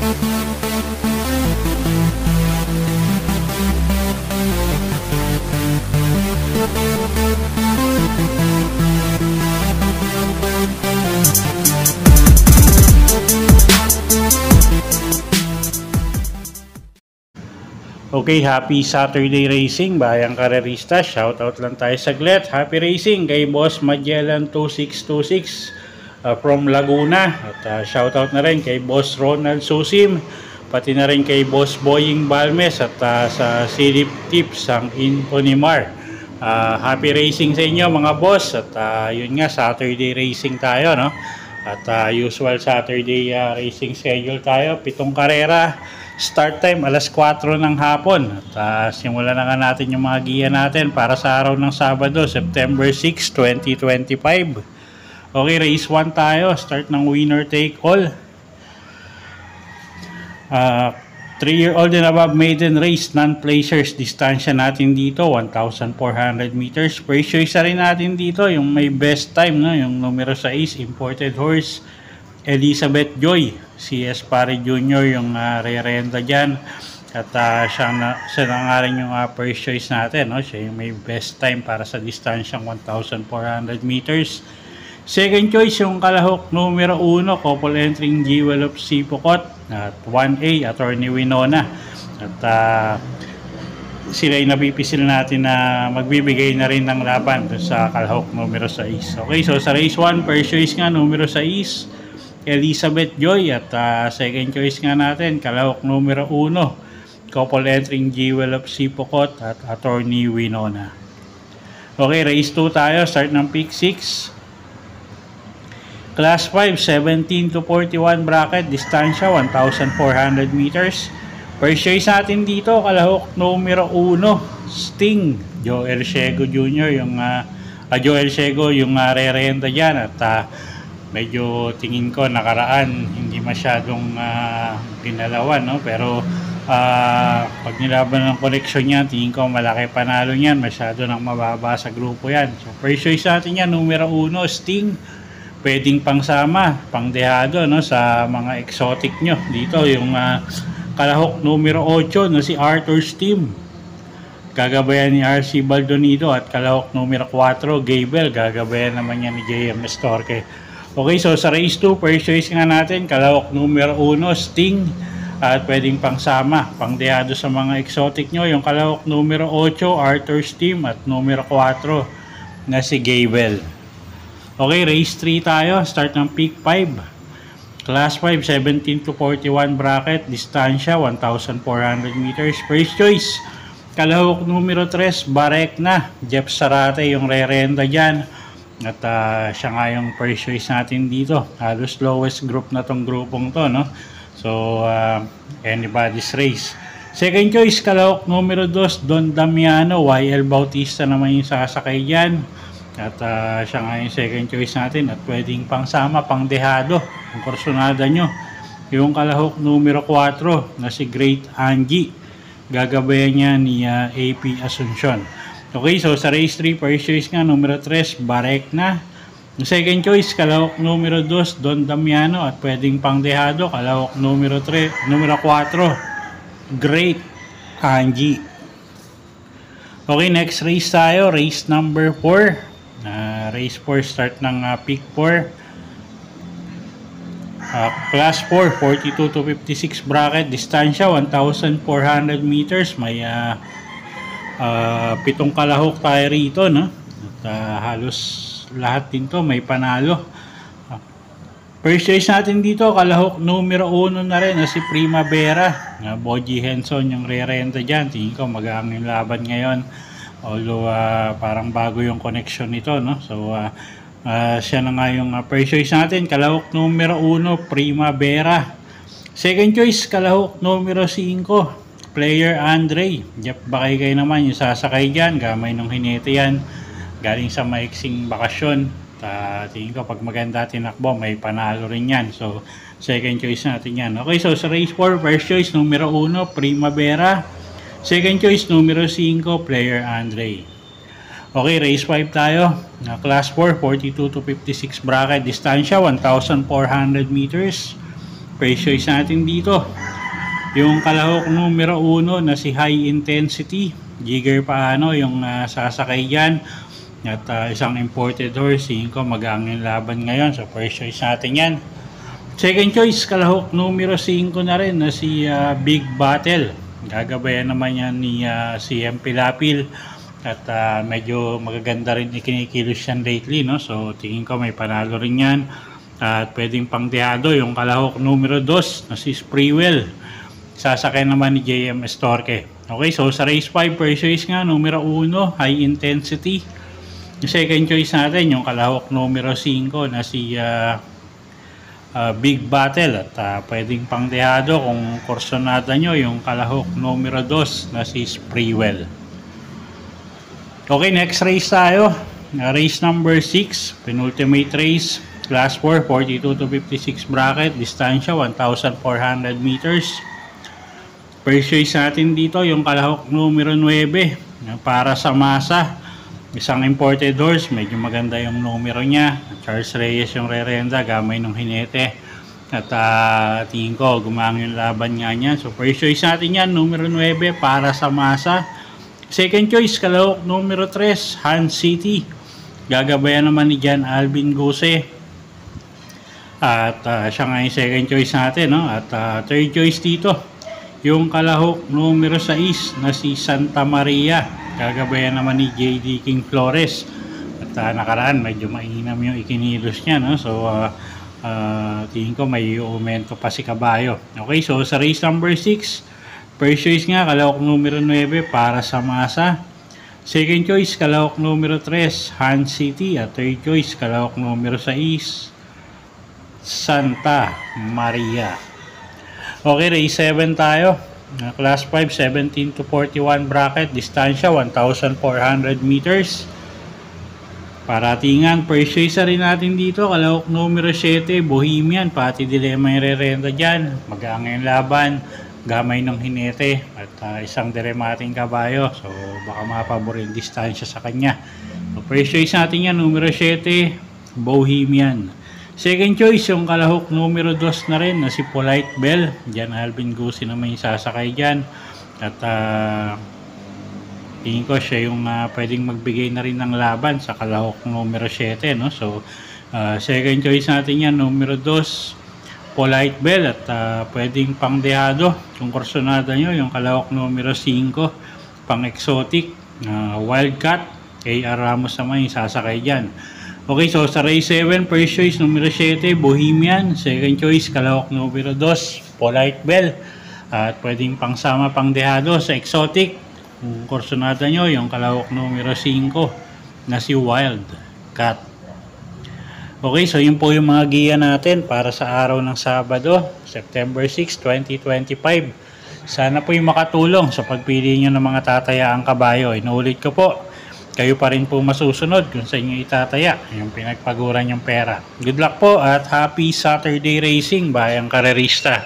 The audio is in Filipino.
Okay, happy Saturday racing, bayang karerista. Shoutout lang tayo saglit. Happy racing kay Boss Magellan 2626 from Laguna. At shoutout na rin kay Boss Ronald Susim, pati na rin kay Boss Boying Balmes at sa Silip Tips ang Infonimar. Happy racing sa inyo mga boss. At yun nga, Saturday racing tayo, no? At usual Saturday racing schedule tayo, 7 karera. Start time alas 4 ng hapon. At simulan na nga natin yung mga giya natin para sa araw ng Sabado, September 6, 2025. Okay, race 1 tayo. Start ng winner take all. 3-year-old and above maiden race, non-placers. Distansya natin dito 1,400 meters. First choice na rin natin dito yung may best time, no? Yung numero 6, imported horse Elizabeth Joy. CS Pare Jr. yung re-renta dyan. At siya na nga rin yung first choice natin, no? Siya yung may best time para sa distansyang 1,400 meters. Second choice yung kalahok numero 1, couple entering Jewel of Sipocot at 1A, Attorney Winona. At sila yung napipisil natin na magbibigay na rin ng laban sa kalahok numero 6. Okay, so sa race 1, first choice nga numero 6, Elizabeth Joy. At second choice nga natin, kalahok numero 1, couple entering Jewel of Sipocot at Attorney Winona. Okay, race 2 tayo. Start ng pick 6. Class 5, 17 to 41 bracket, distansya 1,400 meters. First choice natin dito, kalahok numero 1, Sting, Joel Siego Jr. yung Joel Siego yung re-renta dyan. At medyo tingin ko nakaraan hindi masyadong pinalawan, no? Pero pag nilaban ng koneksyon niya, tingin ko malaki panalo niyan, masyado nang mababa sa grupo yan. So first choice natin yan, numero 1, Sting. Pwedeng pangsama, pangdehado, no, sa mga exotic nyo. Dito yung kalahok numero 8, no, si Arthur's Team. Gagabayan ni RC Baldonado. At kalahok numero 4, Gable. Gagabayan naman yan ni JM Estorque. Okay, so sa race 2, first choice nga natin, kalahok numero 1, Sting. At pwedeng pangsama, pangdehado sa mga exotic nyo. Yung kalahok numero 8, Arthur's Team. At numero 4 na si Gable. Okay, race 3 tayo. Start ng pick 5. Class 5, 17 to 41 bracket, distansya 1,400 meters. First choice, kalahok numero 3, Barekna. Jeff Sarate yung re-renta dyan. At siya nga yung first choice natin dito. Halos lowest group na tong grupong to, no? So, anybody's race. Second choice, kalahok numero 2, Don Damiano. YL Bautista naman yung sasakay dyan. At siya nga yung second choice natin. At pwedeng pangsama, pangdehado ang kursonada nyo. Yung kalahok numero 4 na si Great Angie. Gagabayan niya ni AP Asuncion. Okay, so sa race 3, first choice nga numero 3, Barekna. Yung second choice, kalahok numero 2, Don Damiano. At pwedeng pangdehado, kalahok numero 4, Great Angie. Okay, next race tayo. Race number 4. Race 4, start ng pick 4. Class 4, 42 to 56 bracket, distansya 1,400 meters. May 7 kalahok tayo rito, no? At halos lahat din to may panalo. First choice natin dito, kalahok numero 1 na rin na si Primavera. Boji Henson yung re-renta dyan. Tingin ko mag-aang yung laban ngayon. Although parang bago yung connection nito, no? So siya na nga yung first choice natin, kalahok numero 1, Primavera. Second choice, kalahok numero 5, Player Andre. Jeff Bakay naman yung sasakay dyan. Gamay ng hinete yan, galing sa maiksing bakasyon. Tingin ko pag maganda tinakbo, may panalo rin yan. So second choice natin yan. Okay, so sa race 4, first choice numero 1, Primavera. Second choice, numero 5, Player Andre. Okay, race 5 tayo. Class 4, 42 to 56 bracket, distansya 1,400 meters. First choice natin dito, yung kalahok numero 1 na si High Intensity. Jigger paano yung sasakay dyan. At isang imported horse, 5 mag-aangin laban ngayon. So first choice natin yan. Second choice, kalahok numero 5 na rin na si Big Battle. Gagabayan naman yan ni CM Pilapil. At medyo magaganda rin ikinikilos yan lately, no? So tingin ko may panalo rin yan. At pwedeng pangtihado yung kalahok numero 2 na si Spreewell. Sasakay naman ni JM Estorque. Okay, so sa race 5, first choice nga, numero 1, High Intensity. Yung second choice natin, yung kalahok numero 5 na si Big Battle. At pwedeng pangtihado kung kursonada nyo, yung kalahok numero 2 na si Spreewell. Okay, next race tayo. Race number 6, penultimate race. Class 4, 42 to 56 bracket. Distansya, 1,400 meters. First choice natin dito, yung kalahok numero 9 para sa masa. Isang imported horse, medyo maganda yung numero niya. Charles Reyes yung rerenda, gamay ng hinete. At tingin ko, gumang yung laban nga niya. So first choice natin yan, numero 9 para sa masa. Second choice, kalahok numero 3, Han City. Gagabayan naman ni Jan Alvin Guse. At siya nga yung second choice natin, no? At third choice dito, yung kalahok numero 6 na si Santa Maria. Gagabayan naman ni JD King Flores. At nakaraan medyo mainam yung ikinilos niya, no? So tingin ko may aumento pa si kabayo. Okay, so sa race number 6, first choice nga kalahok numero 9 para sa masa. Second choice kalahok numero 3, Han City. At third choice kalahok numero 6, Santa Maria. Okay, race 7 tayo. Class 5, 17 to 41 bracket. Distansya, 1,400 meters. Paratingan, first choice rin natin dito. Kalahok numero 7, Bohemian. Pati dilema yung re-renta dyan. Mag-aangin laban. Gamay ng hinete. At isang diremating kabayo. So, baka mapaborin distansya sa kanya. So, first choice natin yan, numero 7, Bohemian. Second choice, yung kalahok numero 2 na rin na si Polite Bell. Diyan Alvin Guse naman yung sasakay dyan. At tingin ko siya yung pwedeng magbigay na rin ng laban sa kalahok numero 7. No? So, second choice natin yan, numero 2, Polite Bell. At pwedeng pangdehado kung kursonada nyo, yung kalahok numero 5, pang exotic, Wildcat. A.R. Ramos naman yung sasakay dyan. Okay, so sa race 7, first choice numero 7, Bohemian. Second choice, kalahok numero 2, Polite Bell. At pwedeng pangsama pangdehado sa exotic. Kung kursonada nyo, yung kalahok numero 5 na si Wildcat. Okay, so yun po yung mga giya natin para sa araw ng Sabado, September 6, 2025. Sana po yung makatulong sa pagpili nyo ng mga tatayaang kabayo. Inuulit ko po, kayo pa rin po masusunod kung sa inyo itataya yung pinagpaguran yung pera. Good luck po at happy Saturday racing, bayang karerista.